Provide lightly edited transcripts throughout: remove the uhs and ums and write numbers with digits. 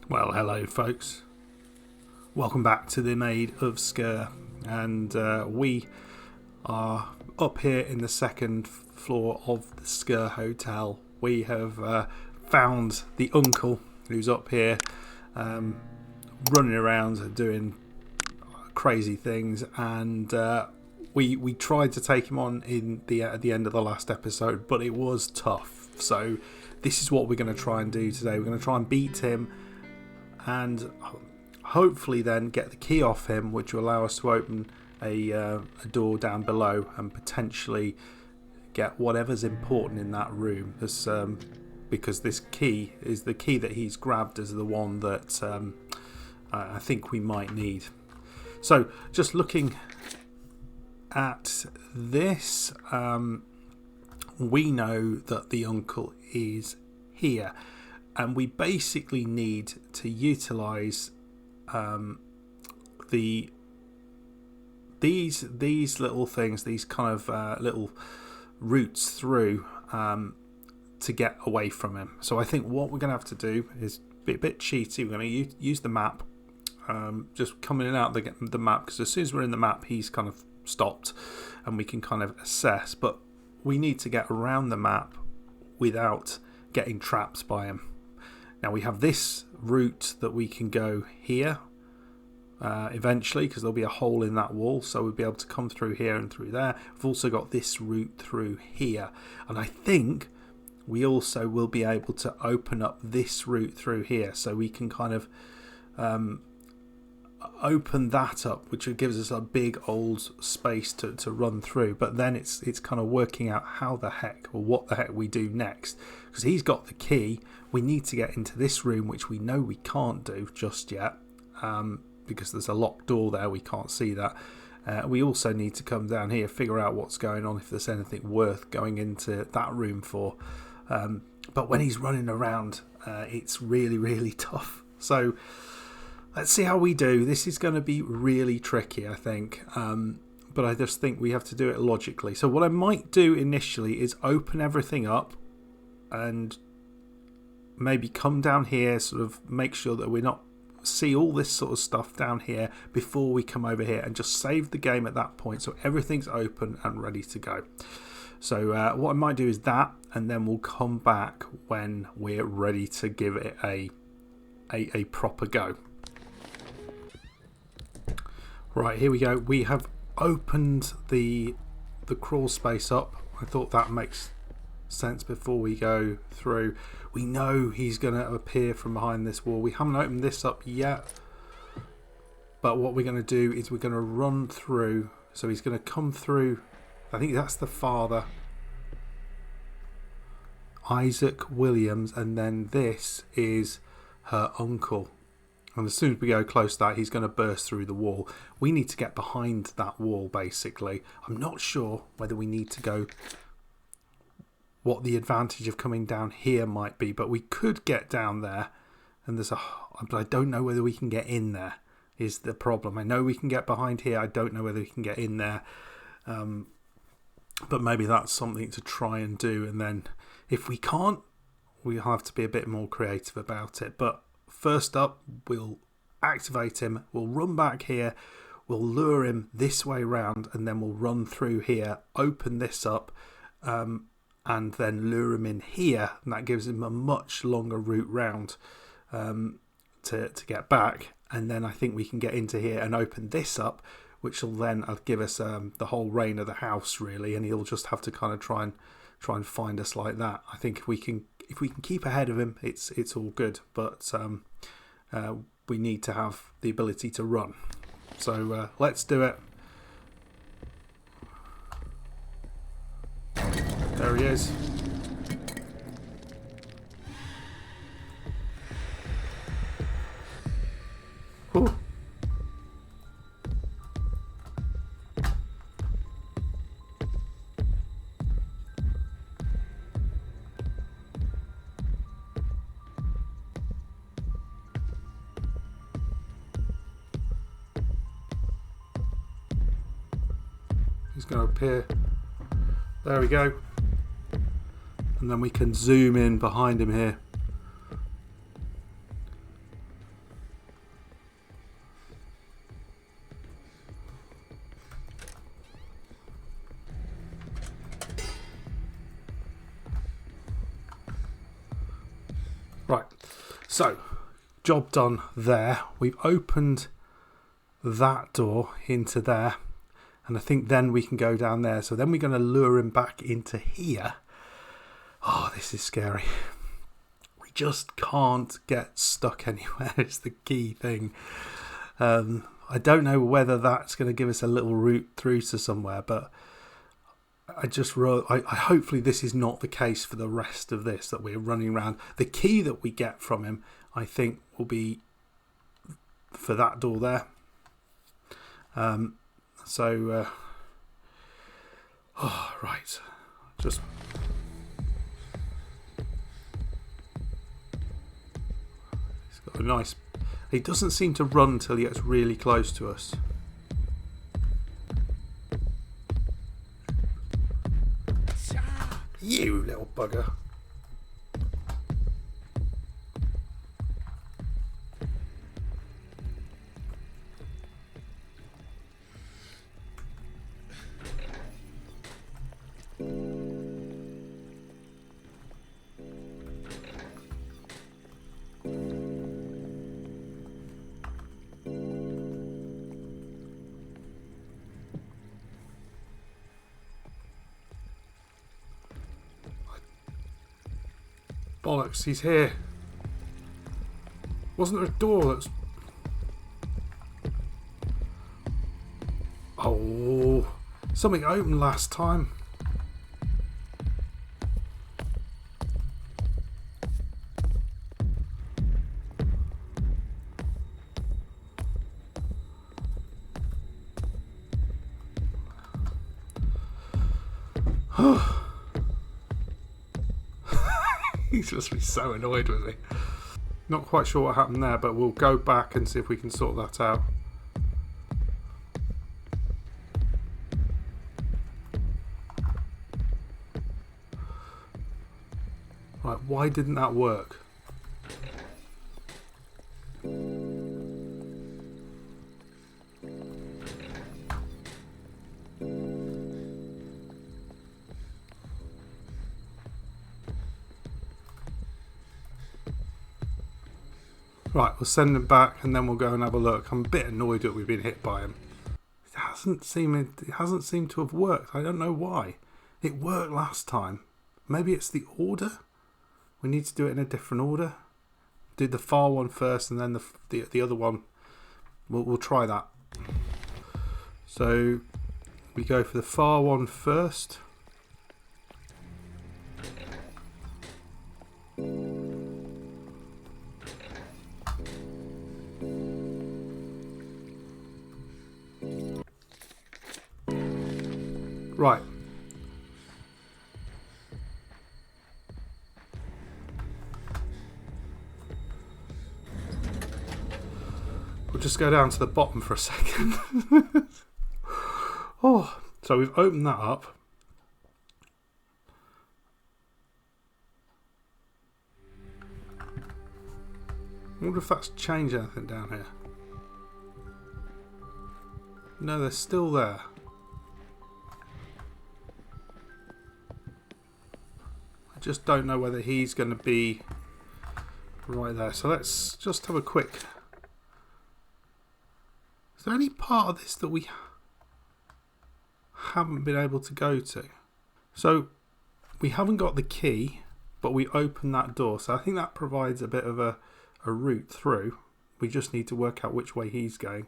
Well, hello folks. Welcome back to the Maid of Sker, and we are up here in the second floor of the Sker Hotel. We have found the uncle who's up here running around doing crazy things, and we tried to take him on at the end of the last episode, but it was tough. So this is what we're going to try and do today. We're going to try and beat him and hopefully then get the key off him, which will allow us to open a door down below and potentially get whatever's important in that room. Because this key is the key that he's grabbed as the one that I think we might need. So just looking at this, we know that the uncle is here. And we basically need to utilise these little things, these kind of little routes through to get away from him. So I think what we're going to have to do is be a bit cheaty. We're going to use the map, just coming in and out the map, because as soon as we're in the map, he's kind of stopped, and we can kind of assess. But we need to get around the map without getting trapped by him. Now we have this route that we can go here eventually, because there'll be a hole in that wall, so we'll be able to come through here and through there. We've also got this route through here, and I think we also will be able to open up this route through here, so we can kind of open that up, which gives us a big old space to run through. But then it's kind of working out how the heck or what the heck we do next, because he's got the key. We need to get into this room, which we know we can't do just yet, because there's a locked door there. We can't see that. We also need to come down here, figure out what's going on, if there's anything worth going into that room for. But when he's running around, it's really, really tough. So let's see how we do. This is going to be really tricky, I think. But I just think we have to do it logically. So what I might do initially is open everything up and maybe come down here, sort of make sure that we're not see all this sort of stuff down here before we come over here, and just save the game at that point so everything's open and ready to go. So what I might do is that, and then we'll come back when we're ready to give it a proper go. Right, here we go. We have opened the crawl space up. I thought that makes sense before we go through. We know he's going to appear from behind this wall. We haven't opened this up yet, but what we're going to do is we're going to run through. So he's going to come through. I think that's the father, Isaac Williams, and then this is her uncle. And as soon as we go close to that, he's going to burst through the wall. We need to get behind that wall, basically. I'm not sure whether we need to go, what the advantage of coming down here might be, but we could get down there, and but I don't know whether we can get in there, is the problem. I know we can get behind here. I don't know whether we can get in there. But maybe that's something to try and do. And then if we can't, we'll have to be a bit more creative about it. But first up, we'll activate him. We'll run back here. We'll lure him this way round, and then we'll run through here, open this up, and then lure him in here. And that gives him a much longer route round to get back. And then I think we can get into here and open this up, which will then give us the whole reign of the house, really. And he'll just have to kind of try and find us like that. I think if we can keep ahead of him, it's all good. But we need to have the ability to run. So let's do it. There he is. Whew. He's going to appear. There we go. And then we can zoom in behind him here. Right, so job done there. We've opened that door into there, and I think then we can go down there. So then we're going to lure him back into here. Oh, this is scary. We just can't get stuck anywhere. It's the key thing. I don't know whether that's going to give us a little route through to somewhere, but I hopefully this is not the case for the rest of this, that we're running around. The key that we get from him, I think, will be for that door there. Right. Just... He's got a nice... He doesn't seem to run till he gets really close to us. You little bugger. Bollocks, he's here. Wasn't there a door that's... Oh, something opened last time. He's just be so annoyed with me. Not quite sure what happened there, but we'll go back and see if we can sort that out. Right, why didn't that work? Right, we'll send him back and then we'll go and have a look. I'm a bit annoyed that we've been hit by him. It hasn't seemed to have worked. I don't know why. It worked last time. Maybe it's the order? We need to do it in a different order. Do the far one first and then the other one. We'll try that. So we go for the far one first. Right. We'll just go down to the bottom for a second. Oh, so we've opened that up. I wonder if that's changed anything down here. No, they're still there. I just don't know whether he's going to be right there. So let's just have a quick... Is there any part of this that we haven't been able to go to? So we haven't got the key, but we opened that door. So I think that provides a bit of a route through. We just need to work out which way he's going.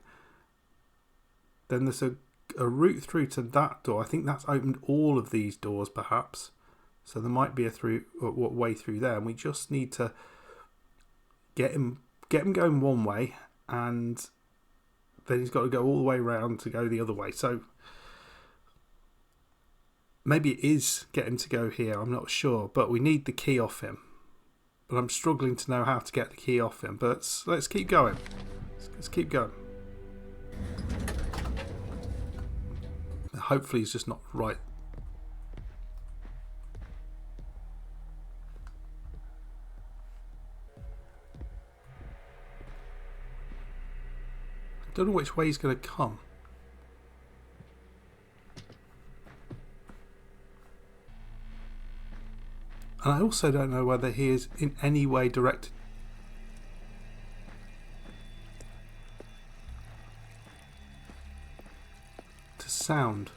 Then there's a route through to that door. I think that's opened all of these doors perhaps. So there might be a way through there, and we just need to get him going one way, and then he's got to go all the way around to go the other way. So maybe it is get him to go here. I'm not sure, but we need the key off him. But I'm struggling to know how to get the key off him. But let's keep going. Let's keep going. Hopefully he's just not right. I don't know which way he's going to come. And I also don't know whether he is in any way directed to sound.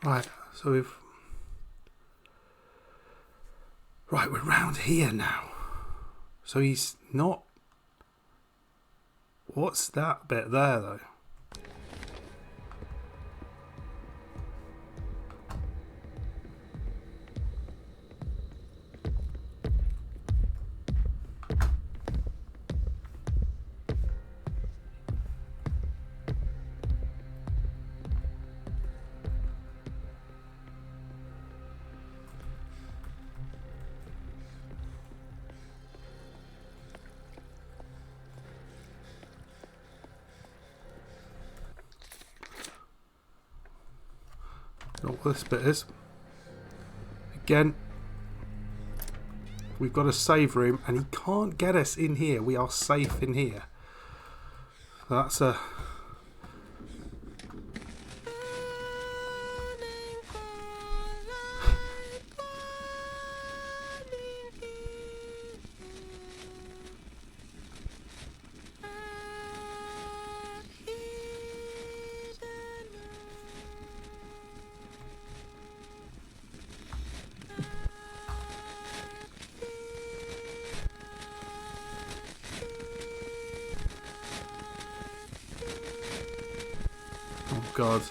Right, so we've... Right, we're round here now. So he's not... What's that bit there, though? Not what this bit is. Again, we've got a save room and he can't get us in here. We are safe in here. So that's a... Oh God.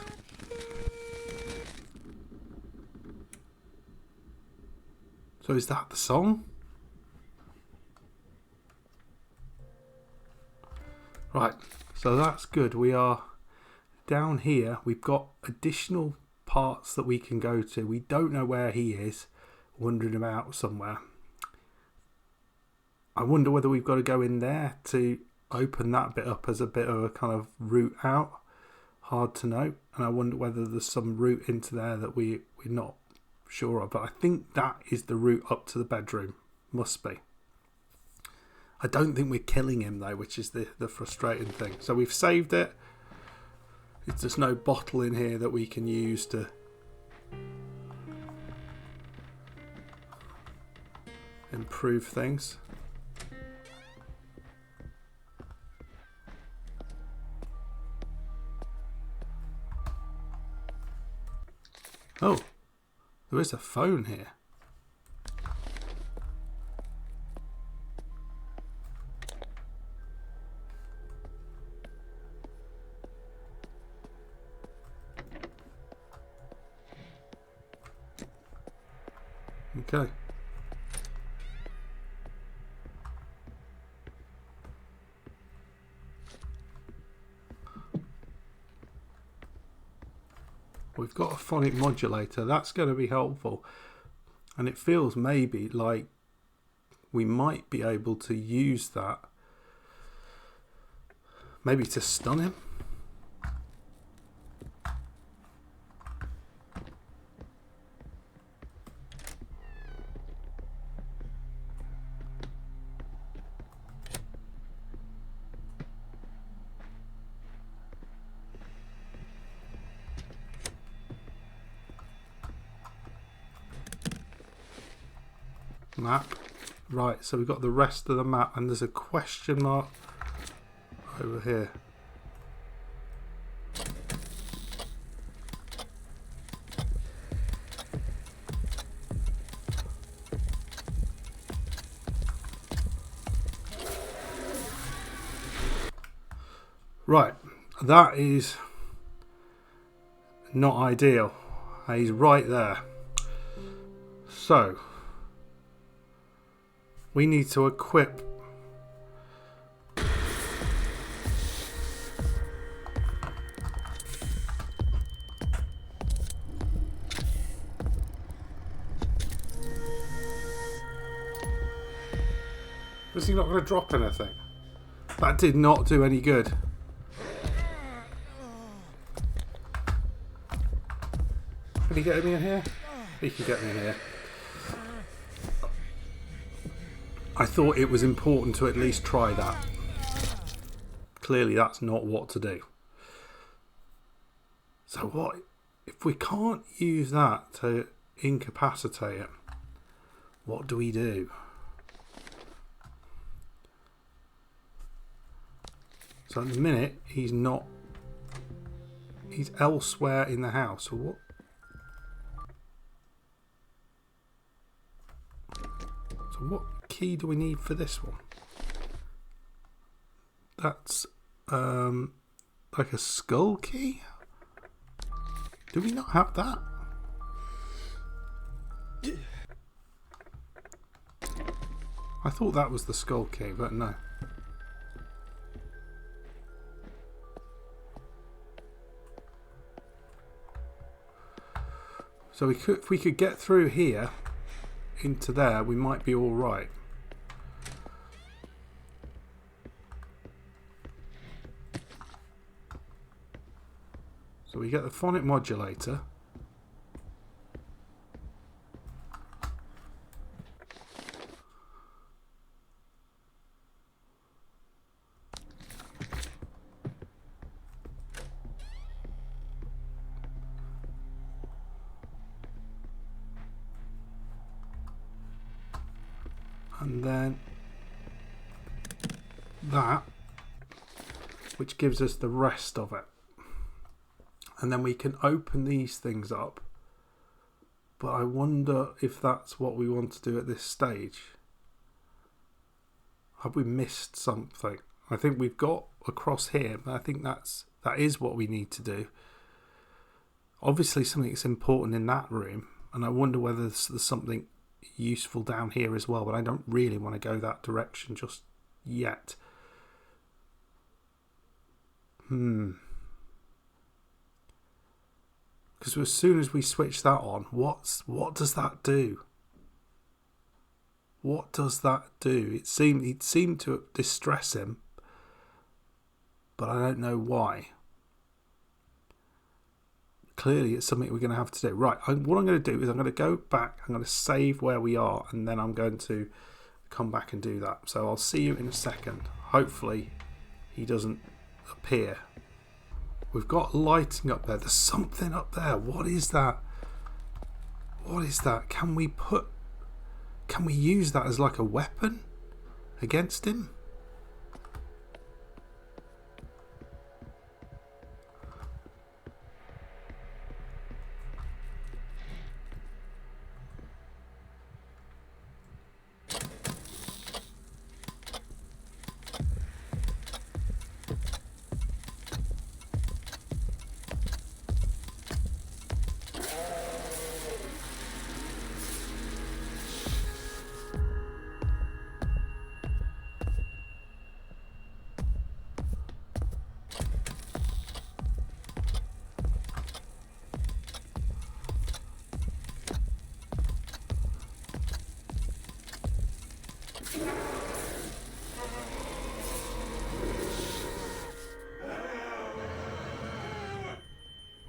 So is that the song? Right, so that's good. We are down here. We've got additional parts that we can go to. We don't know where he is, wandering about somewhere. I wonder whether we've got to go in there to open that bit up as a bit of a kind of route out. Hard to know. And I wonder whether there's some route into there that we're not sure of. But I think that is the route up to the bedroom. Must be. I don't think we're killing him though, which is the frustrating thing. So we've saved it. There's just no bottle in here that we can use to improve things. Oh, there is a phone here. Okay. We've got a phonic modulator. That's going to be helpful. And it feels maybe like we might be able to use that. Maybe to stun him. Map. Right, so we've got the rest of the map and there's a question mark over here. Right, that is not ideal. He's right there. So we need to equip Is he not going to drop anything? That did not do any good. Can he get me in here? He can get me in here. I thought it was important to at least try that. clearly that's not what to do. So what if we can't use that to incapacitate him? What do we do? So at the minute he's elsewhere in the house. So what? So what key do we need for this one? That's like a skull key? Do we not have that? I thought that was the skull key, but no. So if we could get through here into there, we might be all right. So we get the phonic modulator. And then that, which gives us the rest of it. And then we can open these things up. But I wonder if that's what we want to do at this stage. Have we missed something? I think we've got across here, but I think that is what we need to do. Obviously something that's important in that room. And I wonder whether there's something useful down here as well, but I don't really want to go that direction just yet. Because as soon as we switch that on, what does that do? What does that do? It seemed to distress him, but I don't know why. Clearly it's something we're going to have to do. Right, what I'm going to do is I'm going to go back, I'm going to save where we are, and then I'm going to come back and do that. So I'll see you in a second. Hopefully he doesn't appear. We've got lighting up there. There's something up there. What is that? What is that? Can we use that as like a weapon against him?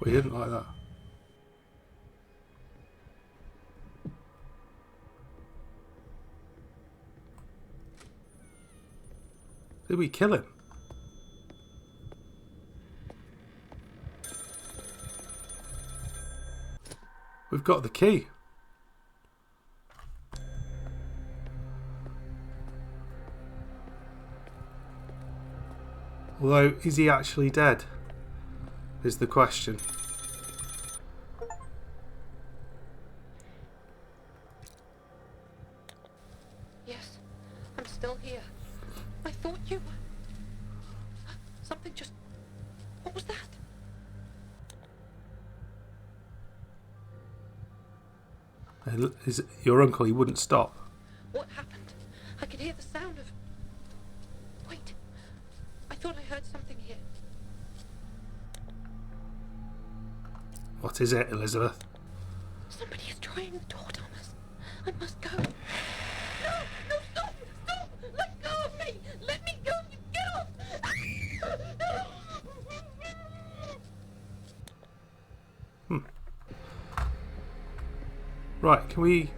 We didn't like that. Did we kill him? We've got the key. Although, is he actually dead? Is the question. Yes, I'm still here. I thought you were... Something just... What was that? Is your uncle, he wouldn't stop. What happened? I could hear the sound of... Wait. I thought I heard something here. What is it, Elizabeth? Somebody is trying the door, Thomas. I must go. No! No, stop! Stop! Let go of me! Let me go! You get off! Right, can we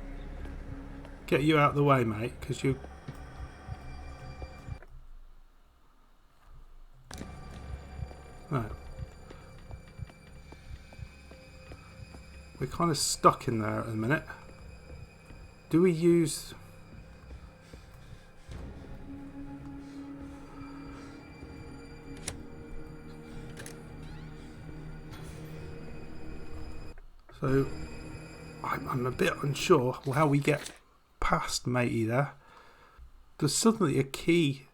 get you out of the way, mate? Because you... Right. We're kind of stuck in there at the minute. Do we use... So, I'm a bit unsure how we get past Matey there. There's suddenly a key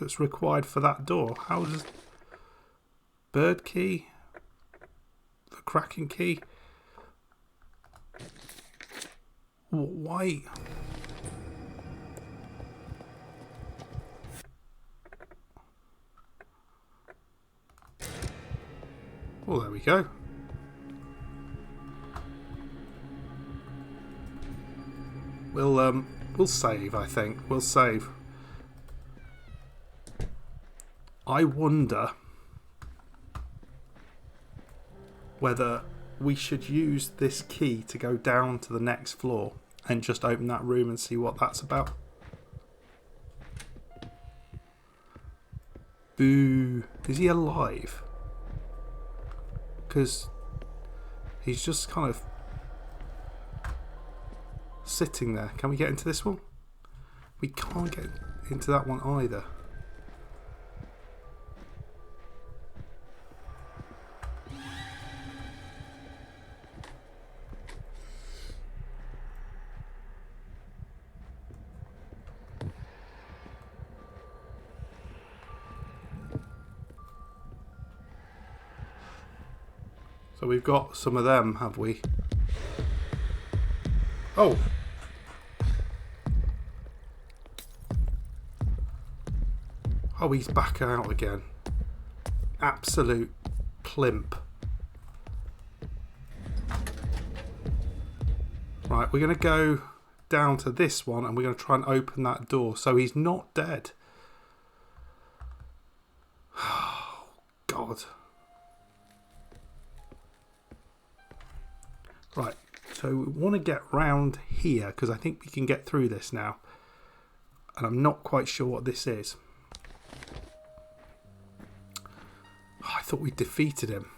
that's required for that door. How does... Bird key? The cracking key? Why? Well, there we go. We'll save, I think. We'll save. I wonder whether we should use this key to go down to the next floor and just open that room and see what that's about. Boo. Is he alive? Because he's just kind of sitting there. Can we get into this one? We can't get into that one either. So we've got some of them, have we? Oh! Oh, he's back out again. Absolute plimp. Right, we're going to go down to this one and we're going to try and open that door. So he's not dead. Oh, God. Right, so we want to get round here because I think we can get through this now. And I'm not quite sure what this is. Oh, I thought we defeated him.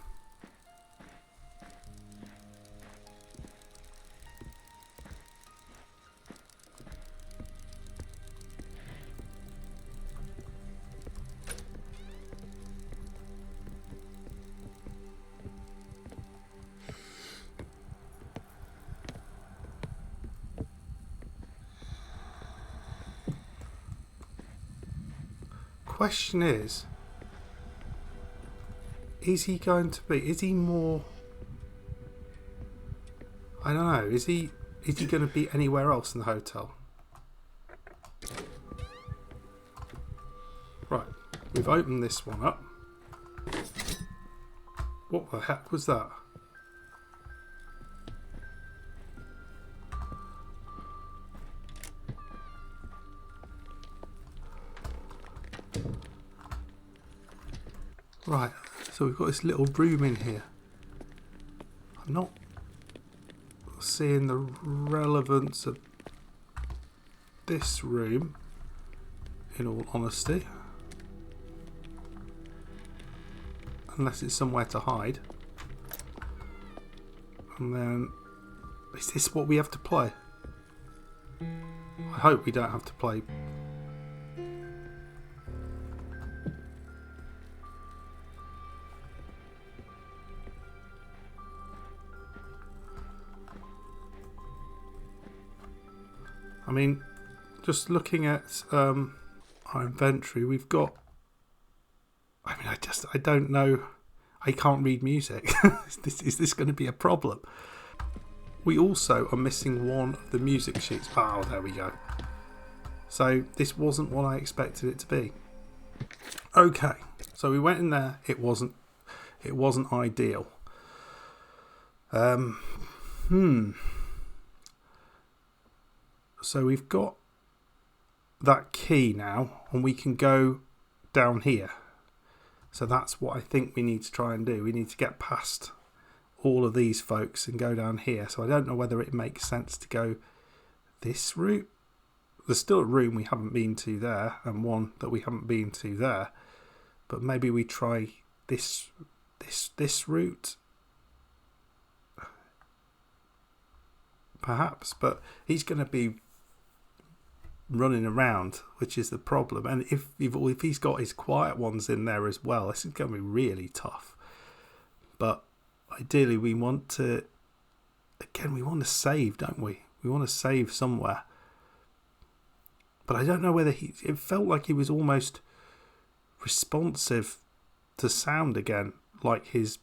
Question is he going to be, is he more, I don't know, is he going to be anywhere else in the hotel? Right, we've opened this one up. What the heck was that? Right, so we've got this little room in here. I'm not seeing the relevance of this room, in all honesty. Unless it's somewhere to hide. And then, is this what we have to play? I hope we don't have to play. I mean, just looking at our inventory, we've got, I mean, I don't know, I can't read music. Is this going to be a problem? We also are missing one of the music sheets. Oh, there we go. So this wasn't what I expected it to be. Okay, so we went in there, it wasn't ideal. So we've got that key now and we can go down here. So that's what I think we need to try and do. We need to get past all of these folks and go down here. So I don't know whether it makes sense to go this route. There's still a room we haven't been to there and one that we haven't been to there. but maybe we try this route. Perhaps, but he's going to be running around, which is the problem. And if he's got his quiet ones in there as well, this is going to be really tough. But ideally, we want to save, don't we? We want to save somewhere. But I don't know whether it felt like he was almost responsive to sound again, like his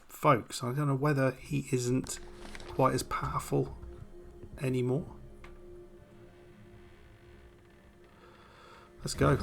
folks. I don't know whether he isn't quite as powerful anymore. Let's go.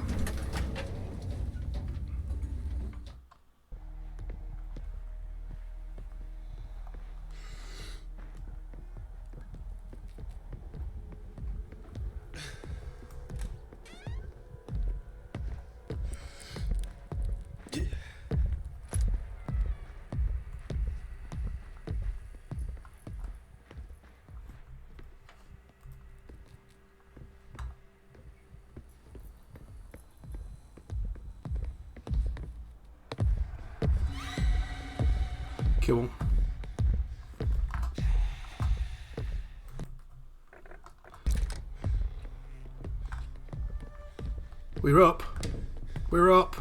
Cool. We're up. We're up.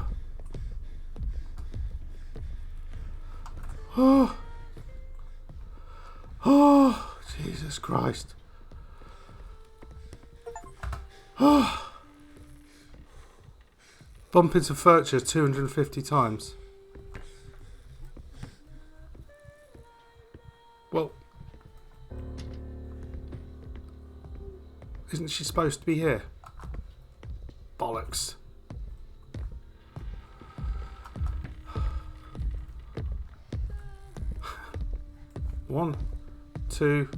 Oh. Oh, Jesus Christ. Oh. Bump into furniture 250 times. Well, isn't she supposed to be here? Bollocks. One, two.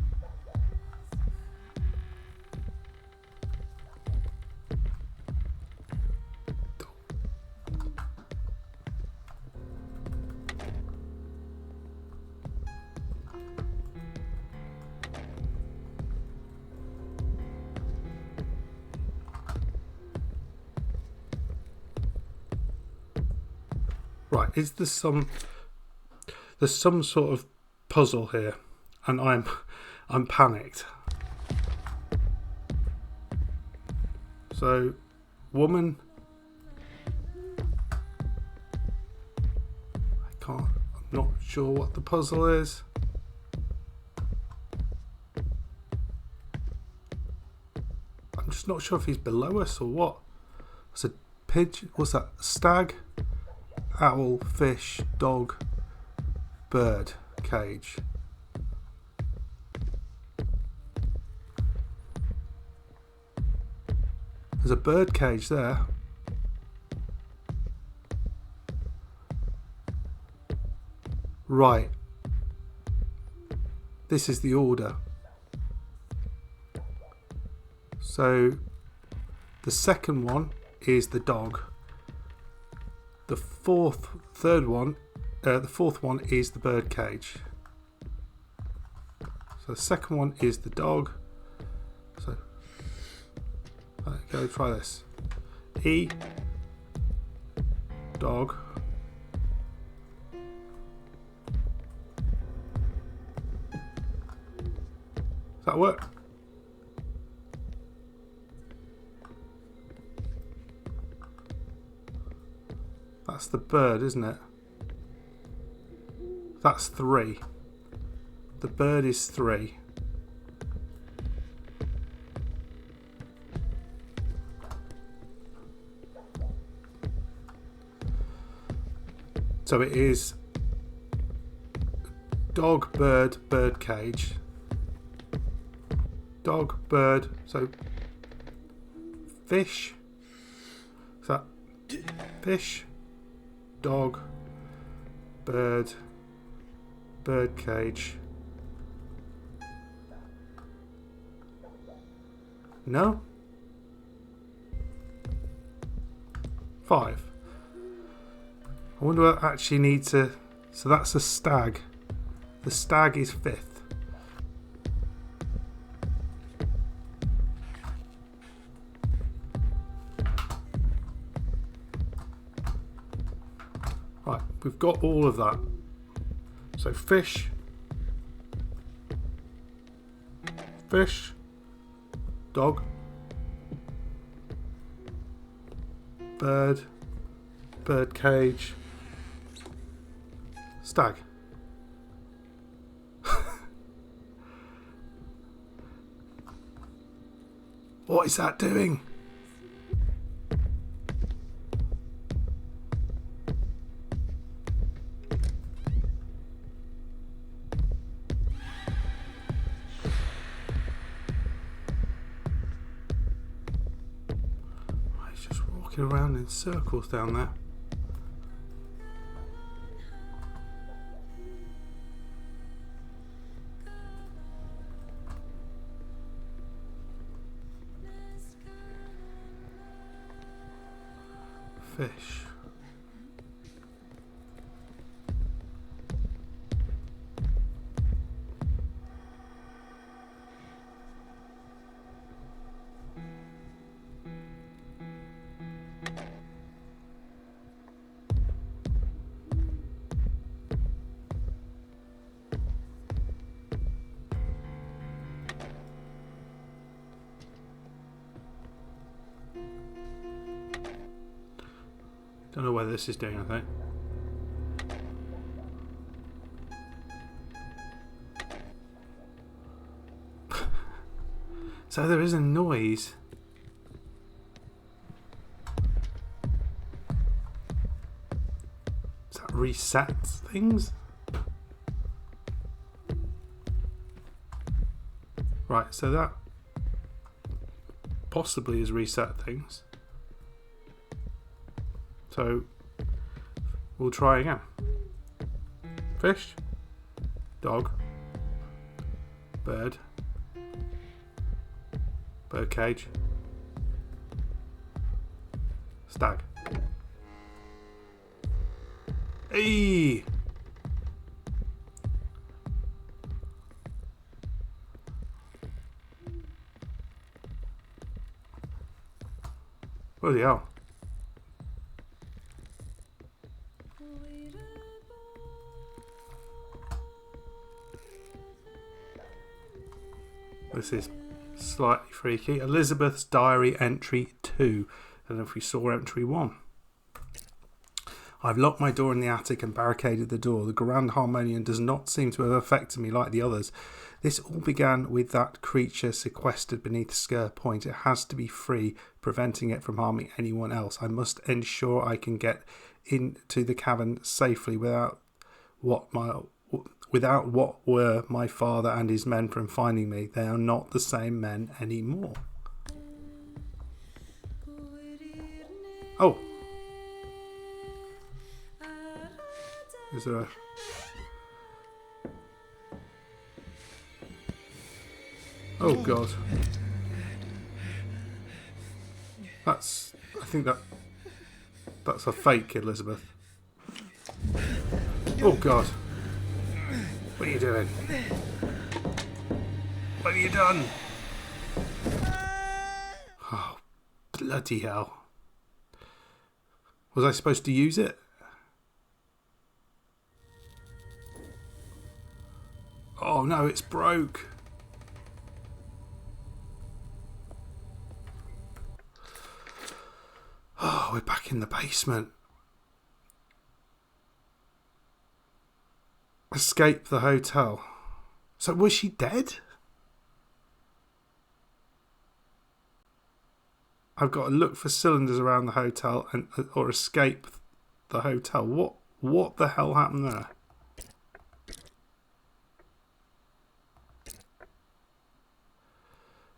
Right, is there there's some sort of puzzle here, and I'm panicked. So, woman, I'm not sure what the puzzle is. I'm just not sure if he's below us or what. It's a pigeon. What's that? Stag, owl, fish, dog, bird cage. There's a bird cage there. Right. This is the order. So the second one is the dog. The fourth one is the bird cage. So the second one is the dog. So go try this. E, dog. Does that work? That's the bird, isn't it? That's 3. The bird is 3. So it is dog, bird, bird cage. Dog, bird, so fish. Is that fish, dog, bird, bird cage. No? 5. I wonder what I actually need to... So that's a stag. The stag is 5th. Right, we've got all of that. So fish. Fish. Dog. Bird. Bird cage. Stag. What is that doing? He's just walking around in circles down there. Fish. Don't know whether this is doing anything. So there is a noise. Does that reset things? Right, so that possibly has reset things. So we'll try again. Fish, dog, bird, bird cage, stag. Hey! Bloody hell. This is slightly freaky. Elizabeth's diary entry 2. I don't know if we saw entry 1. I've locked my door in the attic and barricaded the door. The grand harmonium does not seem to have affected me like the others. This all began with that creature sequestered beneath Sker Point. It has to be free, preventing it from harming anyone else. I must ensure I can get into the cavern safely without what were my father and his men from finding me. They are not the same men anymore. Oh. Is there a... Oh God. I think that's a fake Elizabeth. Oh God. What are you doing? What have you done? Oh, bloody hell. Was I supposed to use it? Oh no, it's broke. Oh, we're back in the basement. Escape the hotel. So was she dead? I've got to look for cylinders around the hotel or escape the hotel. What the hell happened there?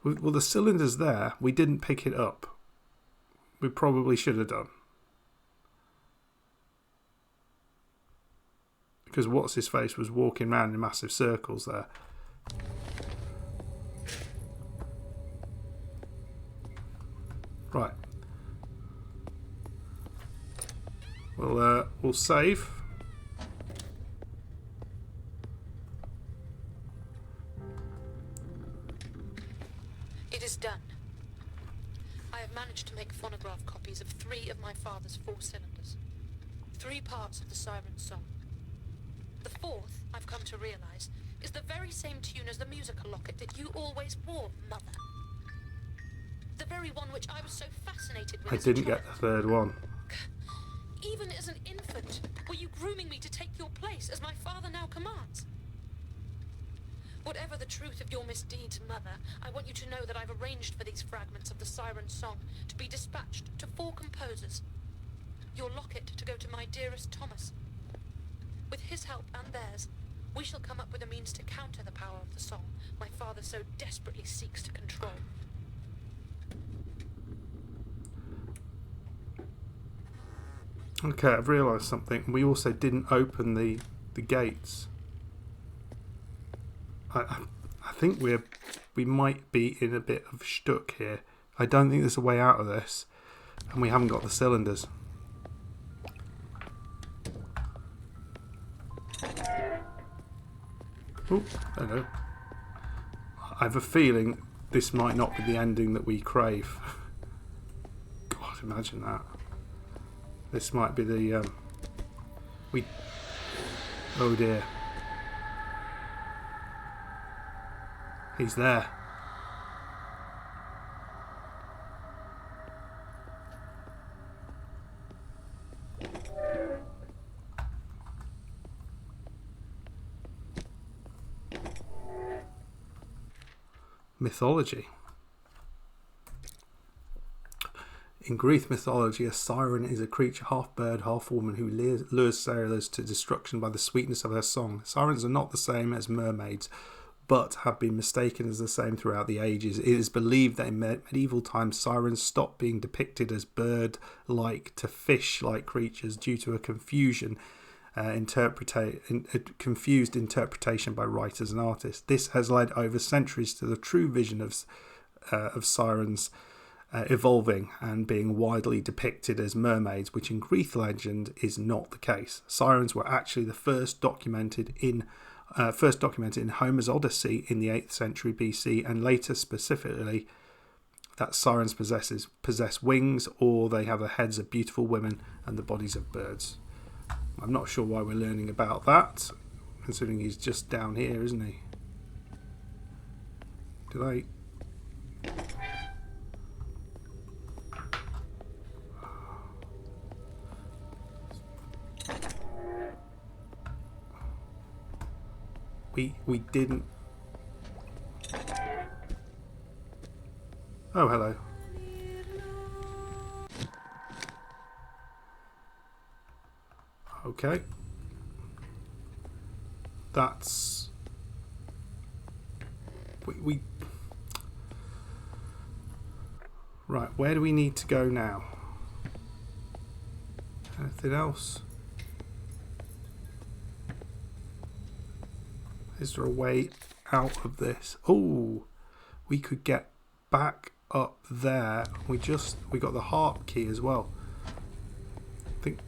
Well, the cylinder's there. We didn't pick it up. We probably should have done. Because what's-his-face was walking around in massive circles there. Right. We'll save. It is done. I have managed to make phonograph copies of 3 of my father's 4 cylinders. 3 parts of the siren song. The 4th, I've come to realize, is the very same tune as the musical locket that you always wore, Mother. The very one which I was so fascinated with I as a didn't child. get the 3rd one. Even as an infant, were you grooming me to take your place as my father now commands? Whatever the truth of your misdeeds, Mother, I want you to know that I've arranged for these fragments of the siren song to be dispatched to 4 composers. Your locket to go to my dearest Thomas. With his help and theirs, we shall come up with a means to counter the power of the song my father so desperately seeks to control. Okay, I've realised something. We also didn't open the gates. I think we might be in a bit of shtuck here. I don't think there's a way out of this, and we haven't got the cylinders. Oh, hello. I have a feeling this might not be the ending that we crave. God, imagine that. This might be the oh dear. He's there. Mythology. In Greek mythology, a siren is a creature half bird, half woman who lures sailors to destruction by the sweetness of her song. Sirens are not the same as mermaids, but have been mistaken as the same throughout the ages. It is believed that in medieval times, sirens stopped being depicted as bird-like to fish-like creatures due to a confused interpretation by writers and artists. This has led over centuries to the true vision of sirens evolving and being widely depicted as mermaids, which in Greek legend is not the case. Sirens were actually the first documented in Homer's Odyssey in the 8th century BC, and later specifically that sirens possess wings, or they have the heads of beautiful women and the bodies of birds. I'm not sure why we're learning about that, considering he's just down here, isn't he? Did I... We didn't... Oh, hello. Okay. That's... We... Right, where do we need to go now? Anything else? Is there a way out of this? Oh, we could get back up there. We got the harp key as well. I think.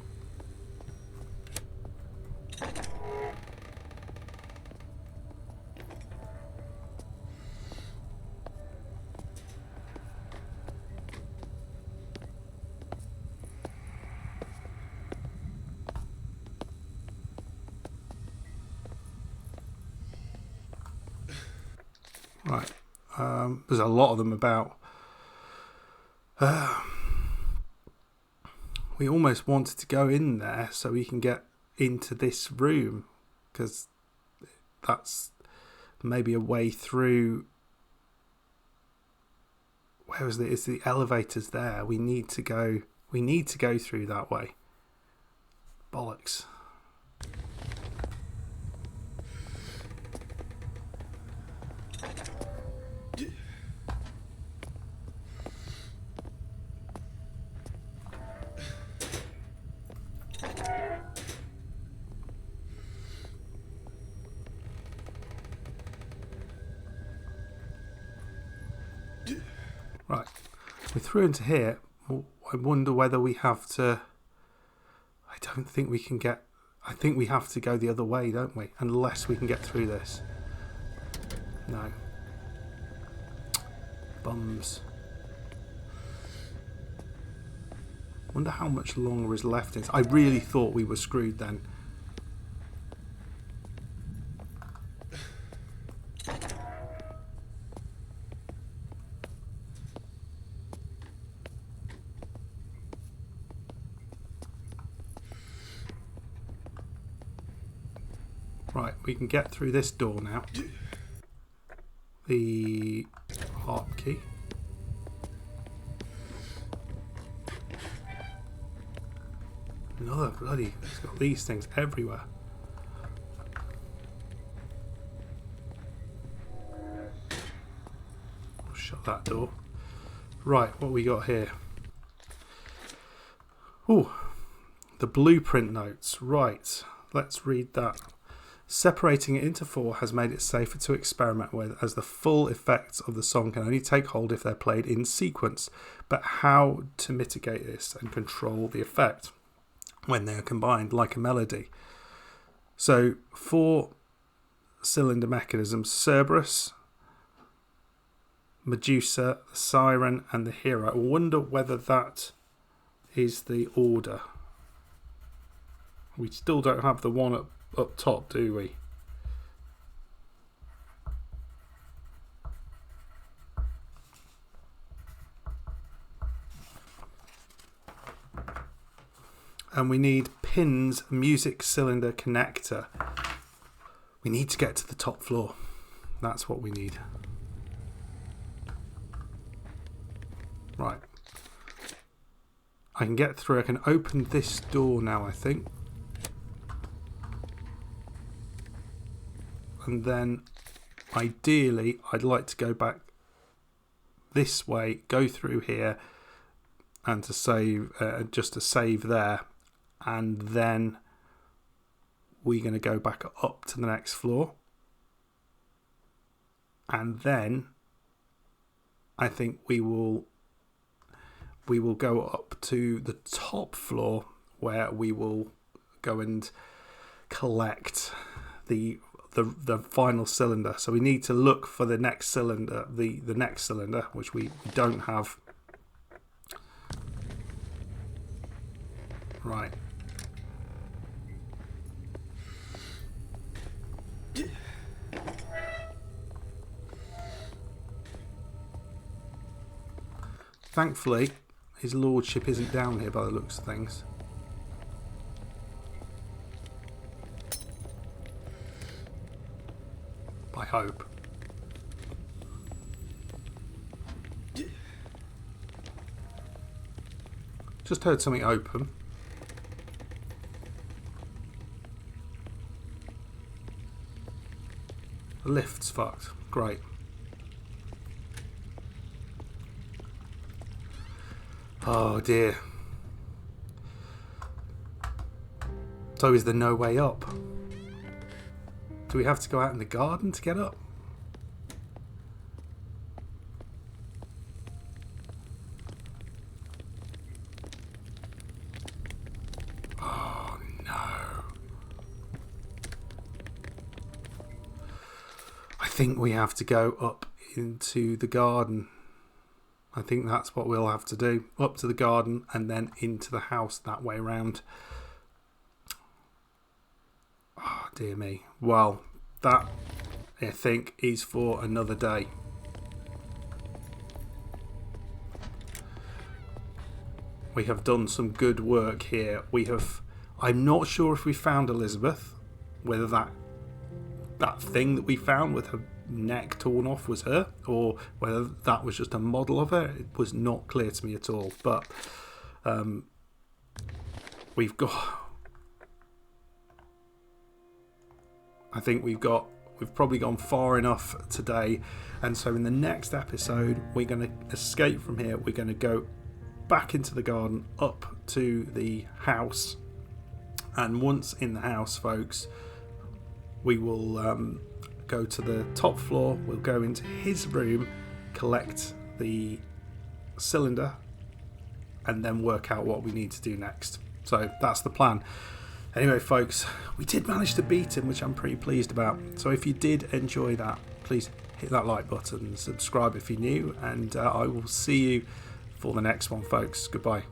Right. There's a lot of them about. We almost wanted to go in there so we can get into this room, because that's maybe a way through. Where is it? It's the elevators there. We need to go through that way. Bollocks. Right, we're through into here. I wonder whether we have to... I don't think we can get... I think we have to go the other way, don't we? Unless we can get through this. No. Bums. Wonder how much longer is left in this. I really thought we were screwed then. Right, we can get through this door now. The harp key. Another bloody... It's got these things everywhere. Shut that door. Right, what we got here? Oh, the blueprint notes. Right, let's read that. Separating it into 4 has made it safer to experiment with, as the full effects of the song can only take hold if they're played in sequence. But how to mitigate this and control the effect when they are combined like a melody? So 4 cylinder mechanisms: Cerberus, Medusa, the Siren and the Hero. I wonder whether that is the order. We still don't have the one up top, do we? And we need pins, music cylinder connector. We need to get to the top floor. That's what we need. Right. I can get through. I can open this door now, I think. And then ideally I'd like to go back this way, go through here, and to save, just to save there, and then we're going to go back up to the next floor, and then I think we will go up to the top floor, where we will go and collect the final cylinder. So we need to look for the next cylinder, the next cylinder, which we don't have. Right. Thankfully, his lordship isn't down here by the looks of things. I hope. Just heard something open. The lift's fucked. Great. Oh dear. So is there no way up? Do we have to go out in the garden to get up? Oh no. I think we have to go up into the garden. I think that's what we'll have to do. Up to the garden and then into the house that way round. Oh, dear me. Well, that, I think, is for another day. We have done some good work here. I'm not sure if we found Elizabeth, whether that thing that we found with her neck torn off was her, or whether that was just a model of her. It was not clear to me at all. But we've probably gone far enough today, and so in the next episode we're going to escape from here. We're going to go back into the garden, up to the house, and once in the house, folks, we will go to the top floor. We'll go into his room, collect the cylinder, and then work out what we need to do next. So that's the plan. Anyway, folks, we did manage to beat him, which I'm pretty pleased about. So if you did enjoy that, please hit that like button, subscribe if you're new, and I will see you for the next one, folks. Goodbye.